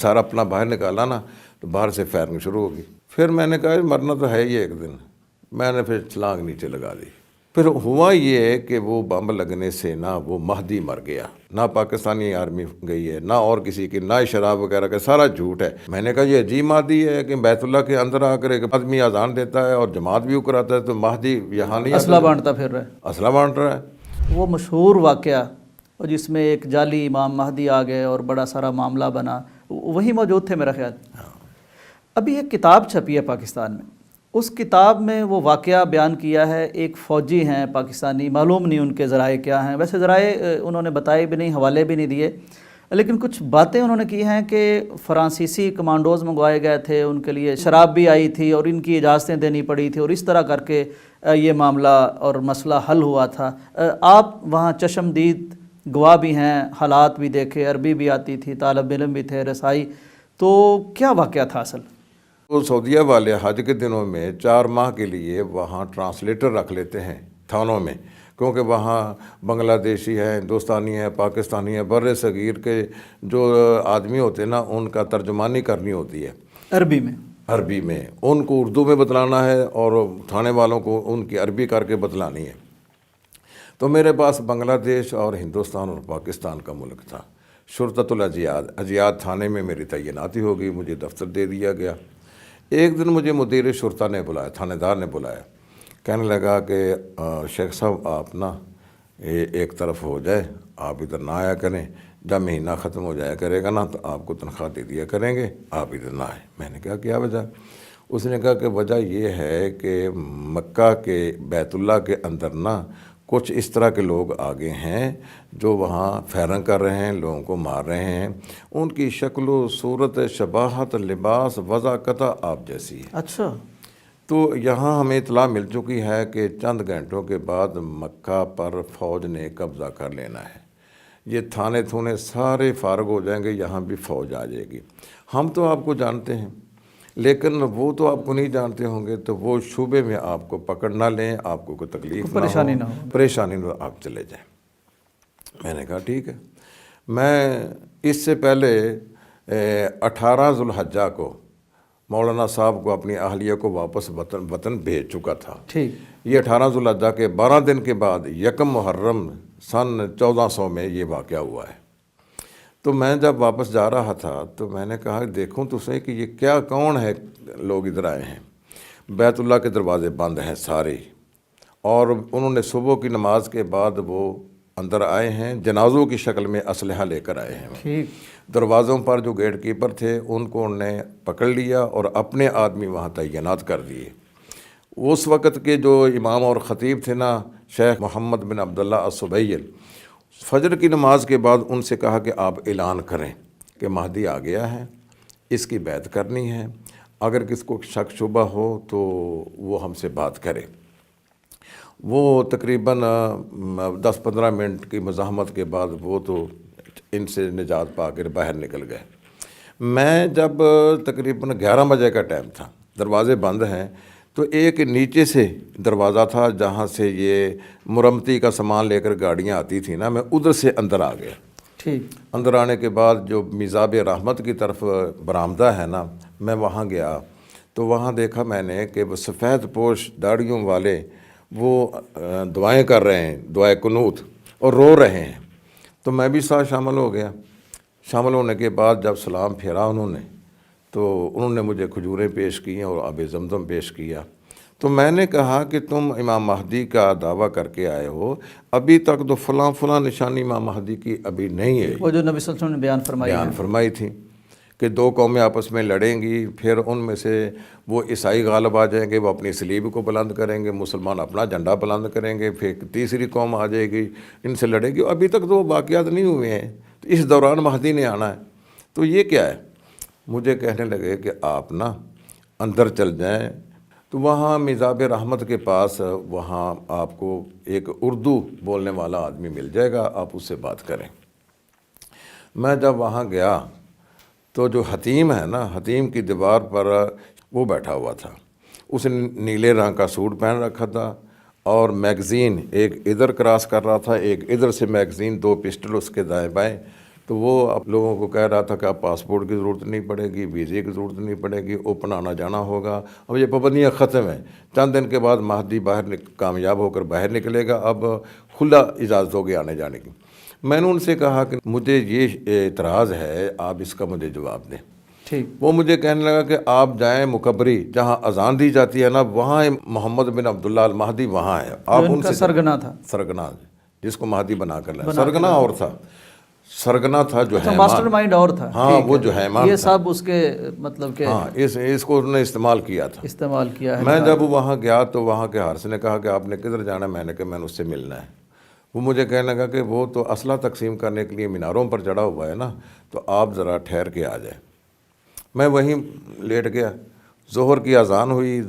سارا اپنا باہر نکالا نا تو باہر سے فائرنگ شروع ہوگی. پھر میں نے کہا مرنا تو ہے ہی ایک دن. میں نے پھر چھلانگ نیچے لگا دی. پھر ہوا یہ کہ وہ بم لگنے سے نہ وہ مہدی مر گیا، نہ پاکستانی آرمی گئی ہے، نہ اور کسی کی، نہ شراب وغیرہ کا، سارا جھوٹ ہے. میں نے کہا یہ عجیب مہدی ہے کہ بیت اللہ کے اندر آ کر ایک آدمی اذان دیتا ہے اور جماعت بھی کراتا ہے، تو مہدی یہاں نہیں اسلحہ بانٹتا پھر رہا ہے. اسلحہ بانٹ رہا ہے. وہ مشہور واقعہ جس میں ایک جعلی امام مہدی آ گئے اور بڑا سارا معاملہ بنا، وہی موجود تھے میرا خیال. ابھی ایک کتاب چھپی ہے پاکستان میں، اس کتاب میں وہ واقعہ بیان کیا ہے. ایک فوجی ہیں پاکستانی، معلوم نہیں ان کے ذرائع کیا ہیں، ویسے ذرائع انہوں نے بتائے بھی نہیں، حوالے بھی نہیں دیے، لیکن کچھ باتیں انہوں نے کی ہیں کہ فرانسیسی کمانڈوز منگوائے گئے تھے، ان کے لیے شراب بھی آئی تھی اور ان کی اجازتیں دینی پڑی تھی، اور اس طرح کر کے یہ معاملہ اور مسئلہ حل ہوا تھا. آپ وہاں چشمدید گواہ بھی ہیں، حالات بھی دیکھے، عربی بھی آتی تھی، طالب علم بھی تھے، رسائی، تو کیا واقعہ تھا اصل؟ وہ سعودیہ والے حج کے دنوں میں 4 ماہ کے لیے وہاں ٹرانسلیٹر رکھ لیتے ہیں تھانوں میں، کیونکہ وہاں بنگلہ دیشی ہیں، ہندوستانی ہیں، پاکستانی ہیں، بر صغیر کے جو آدمی ہوتے ہیں نا، ان کا ترجمانی کرنی ہوتی ہے عربی میں. ان کو اردو میں بتلانا ہے اور تھانے والوں کو ان کی عربی کر کے بتلانی ہے. تو میرے پاس بنگلہ دیش اور ہندوستان اور پاکستان کا ملک تھا. شرطۃ الاجیاد تھانے میں میری تعیناتی ہو گئی، مجھے دفتر دے دیا گیا. ایک دن مجھے مدیر شرطہ نے بلایا، تھانے دار نے بلایا، کہنے لگا کہ شیخ صاحب آپ نا ایک طرف ہو جائے، آپ ادھر نہ آیا کریں، جب مہینہ ختم ہو جایا کرے گا نا تو آپ کو تنخواہ دے دیا کریں گے، آپ ادھر نہ آئیں. میں نے کہا کیا وجہ؟ اس نے کہا کہ وجہ یہ ہے کہ مکہ کے بیت اللہ کے اندر نا کچھ اس طرح کے لوگ آگے ہیں جو وہاں فائرنگ کر رہے ہیں، لوگوں کو مار رہے ہیں، ان کی شکل و صورت، شباہت، لباس، وضاقتہ آپ جیسی ہے. اچھا. تو یہاں ہمیں اطلاع مل چکی ہے کہ چند گھنٹوں کے بعد مکہ پر فوج نے قبضہ کر لینا ہے. یہ تھانے تھونے سارے فارغ ہو جائیں گے، یہاں بھی فوج آ جائے گی. ہم تو آپ کو جانتے ہیں لیکن وہ تو آپ کو نہیں جانتے ہوں گے، تو وہ شعبے میں آپ کو پکڑ نہ لیں، آپ کو کوئی تکلیف پریشانی نہ ہو، آپ چلے جائیں. میں نے کہا ٹھیک ہے. میں اس سے پہلے 18 ذو الحجہ کو مولانا صاحب کو اپنی اہلیہ کو واپس وطن بھیج چکا تھا. ٹھیک. یہ 18 ذو الحجہ کے 12 دن کے بعد 1 محرم سن 1400 میں یہ واقعہ ہوا ہے. تو میں جب واپس جا رہا تھا تو میں نے کہا دیکھوں تو صحیح کہ یہ کیا کون ہے لوگ ادھر آئے ہیں. بیت اللہ کے دروازے بند ہیں سارے، اور انہوں نے صبح کی نماز کے بعد وہ اندر آئے ہیں، جنازوں کی شکل میں اسلحہ لے کر آئے ہیں. دروازوں پر جو گیٹ کیپر تھے ان کو انہوں نے پکڑ لیا اور اپنے آدمی وہاں تعینات کر دیے. اس وقت کے جو امام اور خطیب تھے نا، شیخ محمد بن عبداللہ السبیل، فجر کی نماز کے بعد ان سے کہا کہ آپ اعلان کریں کہ مہدی آ گیا ہے، اس کی بیعت کرنی ہے، اگر کس کو شک شبہ ہو تو وہ ہم سے بات کرے. وہ تقریباً 10-15 منٹ کی مزاحمت کے بعد وہ تو ان سے نجات پا کر باہر نکل گئے. میں جب تقریباً 11 بجے کا ٹائم تھا، دروازے بند ہیں، تو ایک نیچے سے دروازہ تھا جہاں سے یہ مرمتی کا سامان لے کر گاڑیاں آتی تھیں نا، میں ادھر سے اندر آ گیا. ٹھیک. اندر آنے کے بعد جو میزاب رحمت کی طرف برآمدہ ہے نا، میں وہاں گیا تو وہاں دیکھا میں نے کہ وہ سفید پوش داڑھیوں والے وہ دعائیں کر رہے ہیں، دعائے قنوت، اور رو رہے ہیں. تو میں بھی ساتھ شامل ہو گیا. شامل ہونے کے بعد جب سلام پھیرا انہوں نے تو انہوں نے مجھے کھجوریں پیش کی اور آب زمزم پیش کیا. تو میں نے کہا کہ تم امام مہدی کا دعویٰ کر کے آئے ہو، ابھی تک تو فلاں نشانی امام مہدی کی ابھی نہیں ہے. وہ جو نبی صلی اللہ علیہ وسلم نے بیان فرمائی تھی کہ 2 قومیں آپس میں لڑیں گی، پھر ان میں سے وہ عیسائی غالب آ جائیں گے، وہ اپنی صلیب کو بلند کریں گے، مسلمان اپنا جھنڈا بلند کریں گے، پھر تیسری قوم آ جائے گی، ان سے لڑے گی. ابھی تک تو وہ واقعات نہیں ہوئے ہیں، تو اس دوران مہدی نے آنا ہے. تو یہ کیا ہے؟ مجھے کہنے لگے کہ آپ نا اندر چل جائیں. تو وہاں میزاب رحمت کے پاس وہاں آپ کو ایک اردو بولنے والا آدمی مل جائے گا، آپ اس سے بات کریں. میں جب وہاں گیا تو جو حتیم ہے نا، حتیم کی دیوار پر وہ بیٹھا ہوا تھا. اس نے نیلے رنگ کا سوٹ پہن رکھا تھا اور میگزین ایک ادھر کراس کر رہا تھا، ایک ادھر سے میگزین، 2 پسٹل اس کے دائیں بائیں. تو وہ اب لوگوں کو کہہ رہا تھا کہ اب پاسپورٹ کی ضرورت نہیں پڑے گی، ویزے کی ضرورت نہیں پڑے گی، اوپن آنا جانا ہوگا، اب یہ پابندیاں ختم ہیں، چند دن کے بعد مہدی کامیاب ہو کر باہر نکلے گا، اب کھلا اجازت ہوگی آنے جانے کی۔ میں نے ان سے کہا کہ مجھے یہ اعتراض ہے، آپ اس کا مجھے جواب دیں۔ ٹھیک، وہ مجھے کہنے لگا کہ آپ جائیں مکبری، جہاں اذان دی جاتی ہے نا، وہاں محمد بن عبداللہ المہدی وہاں ہے، آپ جو ان ان کا سے سرگنا تھا، سرگنا جس کو مہدی بنا کر لائے، سرگنا اور تھا، سرگنا تھا جو اچھا ہے ماسٹر مائنڈ اور تھا، ہاں ٹھیک وہ ہے، جو حیمان یہ تھا، سب اس کے مطلب کہ ہاں اس کو انہوں نے استعمال کیا تھا۔ استعمال کیا ہے۔ میں جب وہاں گیا تو وہاں کے حارث نے کہا کہ آپ نے کدھر جانا ہے؟ میں نے کہا میں نے اس سے ملنا ہے۔ وہ مجھے کہنے لگا کہ وہ تو اسلحہ تقسیم کرنے کے لیے میناروں پر چڑھا ہوا ہے نا، تو آپ ذرا ٹھہر کے آ جائیں۔ میں وہیں لیٹ گیا، ظہر کی اذان ہوئی،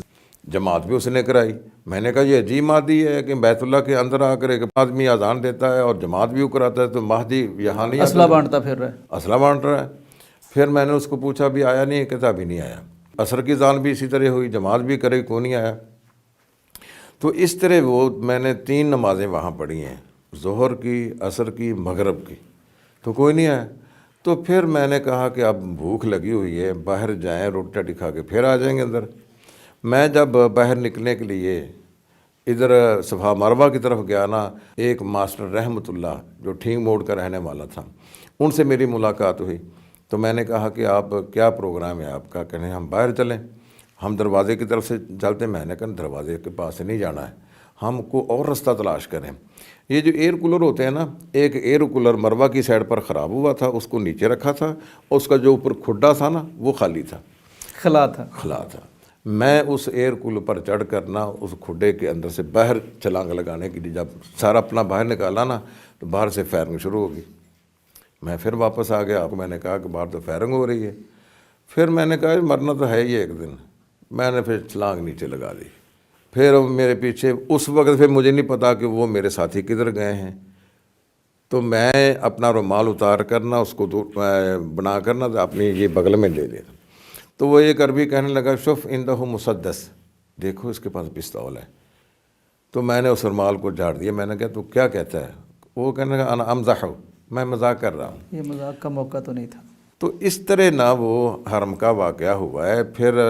جماعت بھی اس نے کرائی۔ میں نے کہا یہ عجیب مہدی ہے کہ بیت اللہ کے اندر آ کر ایک آدمی اذان دیتا ہے اور جماعت بھی کراتا ہے، تو مہدی یہاں نہیں اسلحہ بانٹتا پھر رہا ہے۔ اسلحہ بانٹ رہا ہے۔ پھر میں نے اس کو پوچھا بھی آیا نہیں؟ کہتا ابھی نہیں آیا۔ عصر کی اذان بھی اسی طرح ہوئی، جماعت بھی کرے، کوئی نہیں آیا۔ تو اس طرح وہ میں نے 3 نمازیں وہاں پڑھی ہیں، ظہر کی، عصر کی، مغرب کی، تو کوئی نہیں آیا۔ تو پھر میں نے کہا کہ اب بھوک لگی ہوئی ہے، باہر جائیں، روٹی ٹاٹی کھا کے پھر آ جائیں گے اندر۔ میں جب باہر نکلنے کے لیے ادھر صفا مروہ کی طرف گیا نا، ایک ماسٹر رحمت اللہ جو ٹھینگ موڑ کا رہنے والا تھا، ان سے میری ملاقات ہوئی۔ تو میں نے کہا کہ آپ کیا پروگرام ہے آپ کا؟ کہنے ہم باہر چلیں، ہم دروازے کی طرف سے چلتے۔ میں نے کہا دروازے کے پاس سے نہیں جانا ہے، ہم کو اور رستہ تلاش کریں۔ یہ جو ایئر کولر ہوتے ہیں نا، ایک ایئر کولر مروہ کی سائڈ پر خراب ہوا تھا، اس کو نیچے رکھا تھا، اور اس کا جو اوپر کھڈا تھا نا وہ خالی تھا، خلا تھا۔ خلا تھا۔ میں اس ایئر کولر پر چڑھ کر نا اس کھڈے کے اندر سے باہر چھلانگ لگانے کے لیے جب سارا اپنا باہر نکالا نا، تو باہر سے فائرنگ شروع ہو گئی۔ میں پھر واپس آ گیا، میں نے کہا کہ باہر تو فائرنگ ہو رہی ہے۔ پھر میں نے کہا مرنا تو ہے ہی ایک دن، میں نے پھر چھلانگ نیچے لگا دی۔ پھر میرے پیچھے اس وقت پھر مجھے نہیں پتا کہ وہ میرے ساتھی کدھر گئے ہیں، تو میں اپنا رومال اتار کرنا اس کو بنا کرنا تو اپنی یہ بغل میں لے لیا۔ تو وہ ایک عربی کہنے لگا شف عندہ مسدس، دیکھو اس کے پاس پستول ہے۔ تو میں نے اس رومال کو جھاڑ دیا۔ میں نے کہا تو کیا کہتا ہے؟ وہ کہنے لگا انا امزح، میں مذاق کر رہا ہوں۔ یہ مذاق کا موقع تو نہیں تھا۔ تو اس طرح نہ وہ حرم کا واقعہ ہوا ہے۔ پھر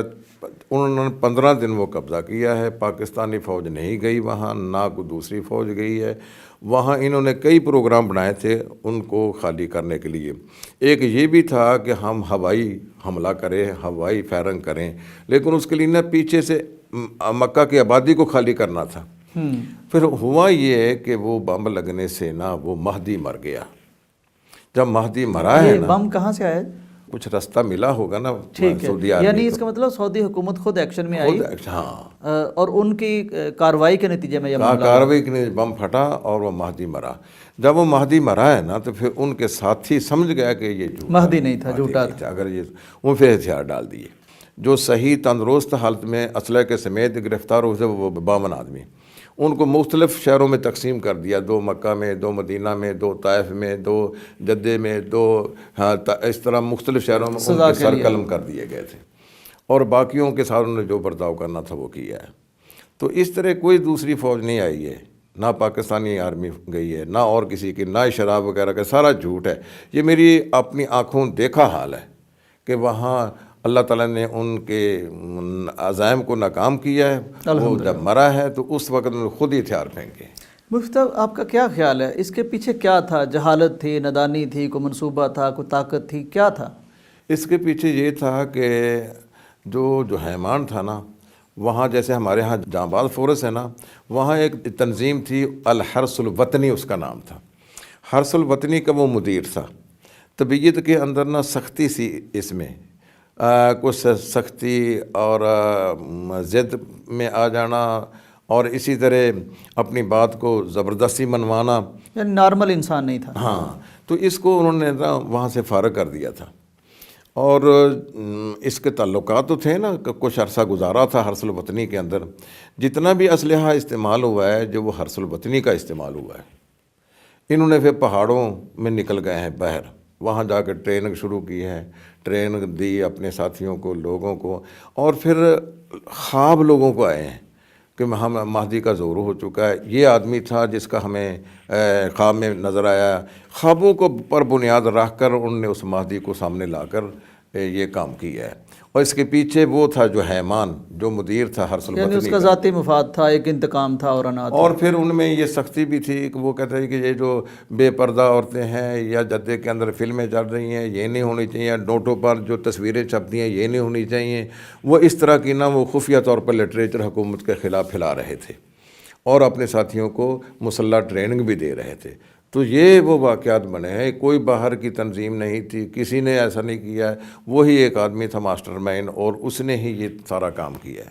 انہوں نے 15 دن وہ قبضہ کیا ہے، پاکستانی فوج نہیں گئی وہاں، نہ کوئی دوسری فوج گئی ہے وہاں۔ انہوں نے کئی پروگرام بنائے تھے ان کو خالی کرنے کے لیے۔ ایک یہ بھی تھا کہ ہم ہوائی حملہ کریں، ہوائی فائرنگ کریں، لیکن اس کے لیے نہ پیچھے سے مکہ کی آبادی کو خالی کرنا تھا۔ پھر ہوا یہ کہ وہ بم لگنے سے نا وہ مہدی مر گیا۔ جب مہدی مرا ہے یہ نا، بم کہاں سے آیا؟ کچھ راستہ ملا ہوگا نا ٹھیک ہے، سعودی عرب یعنی اس کا مطلب سعودی حکومت خود ایکشن میں آئی، ہاں، اور ان کی کارروائی کے نتیجے میں یہ معاملہ کارروائی کے بم پھٹا اور وہ مہدی مرا۔ جب وہ مہدی مرا ہے نا تو پھر ان کے ساتھی سمجھ گیا کہ یہ جھوٹا مہدی نہیں تھا، جھوٹا تھا۔ اگر یہ وہ پھر ہتھیار ڈال دیے، جو صحیح تندرست حالت میں اسلحے کے سمیت گرفتار ہوئے وہ 52 آدمی، ان کو مختلف شہروں میں تقسیم کر دیا، 2 مکہ میں، 2 مدینہ میں، 2 طائف میں، 2 جدے میں، 2 اس طرح مختلف شہروں میں ان کے سر قلم کر دیے گئے تھے، اور باقیوں کے ساتھ انہوں نے جو برتاؤ کرنا تھا وہ کیا ہے۔ تو اس طرح کوئی دوسری فوج نہیں آئی ہے، نہ پاکستانی آرمی گئی ہے، نہ اور کسی کی، نہ شراب وغیرہ کا، سارا جھوٹ ہے۔ یہ میری اپنی آنکھوں دیکھا حال ہے کہ وہاں اللہ تعالیٰ نے ان کے عزائم کو ناکام کیا ہے۔ وہ جب مرا ہے تو اس وقت میں خود ہی ہتھیار پھینکے۔ مفتی صاحب آپ کا کیا خیال ہے اس کے پیچھے کیا تھا؟ جہالت تھی، نادانی تھی، کوئی منصوبہ تھا، کوئی طاقت تھی، کیا تھا اس کے پیچھے؟ یہ تھا کہ جو حیمان تھا نا وہاں، جیسے ہمارے ہاں جہاں باز فورس ہے نا، وہاں ایک تنظیم تھی الحرس الوطنی اس کا نام تھا۔ حرس الوطنی کا وہ مدیر تھا۔ طبیعت کے اندر نا سختی سی اس میں، کچھ سختی اور ضد میں آ جانا، اور اسی طرح اپنی بات کو زبردستی منوانا، یعنی نارمل انسان نہیں تھا۔ ہاں، تو اس کو انہوں نے نا وہاں سے فارغ کر دیا تھا۔ اور اس کے تعلقات تو تھے نا، کچھ عرصہ گزارا تھا حرس الوطنی کے اندر۔ جتنا بھی اسلحہ استعمال ہوا ہے جو وہ حرس الوطنی کا استعمال ہوا ہے۔ انہوں نے پھر پہاڑوں میں نکل گئے ہیں باہر، وہاں جا کے ٹریننگ شروع کی ہے، ٹریننگ دی اپنے ساتھیوں کو، لوگوں کو، اور پھر خواب لوگوں کو آئے ہیں کہ ہم مہدی کا ظہور ہو چکا ہے. یہ آدمی تھا جس کا ہمیں خواب میں نظر آیا. خوابوں کو پر بنیاد رکھ کر انہوں نے اس مہدی کو سامنے لا کر یہ کام کیا ہے. اور اس کے پیچھے وہ تھا جو حیمان، جو مدیر تھا حرس یعنی اس البطنی کا کا. ذاتی مفاد تھا، ایک انتقام تھا اور انا تھا. اور پھر ان میں یہ سختی بھی تھی کہ وہ کہتے ہیں کہ یہ جو بے پردہ عورتیں ہیں یا جدے کے اندر فلمیں چل رہی ہیں یہ نہیں ہونی چاہیے، نوٹوں پر جو تصویریں چھپتی ہیں یہ نہیں ہونی چاہیے. وہ اس طرح کی نا وہ خفیہ طور پر لٹریچر حکومت کے خلاف پھیلا رہے تھے اور اپنے ساتھیوں کو مسلح ٹریننگ بھی دے رہے تھے. تو یہ وہ واقعات بنے ہیں. کوئی باہر کی تنظیم نہیں تھی، کسی نے ایسا نہیں کیا ہے. وہی ایک آدمی تھا ماسٹر مائنڈ، اور اس نے ہی یہ سارا کام کیا ہے.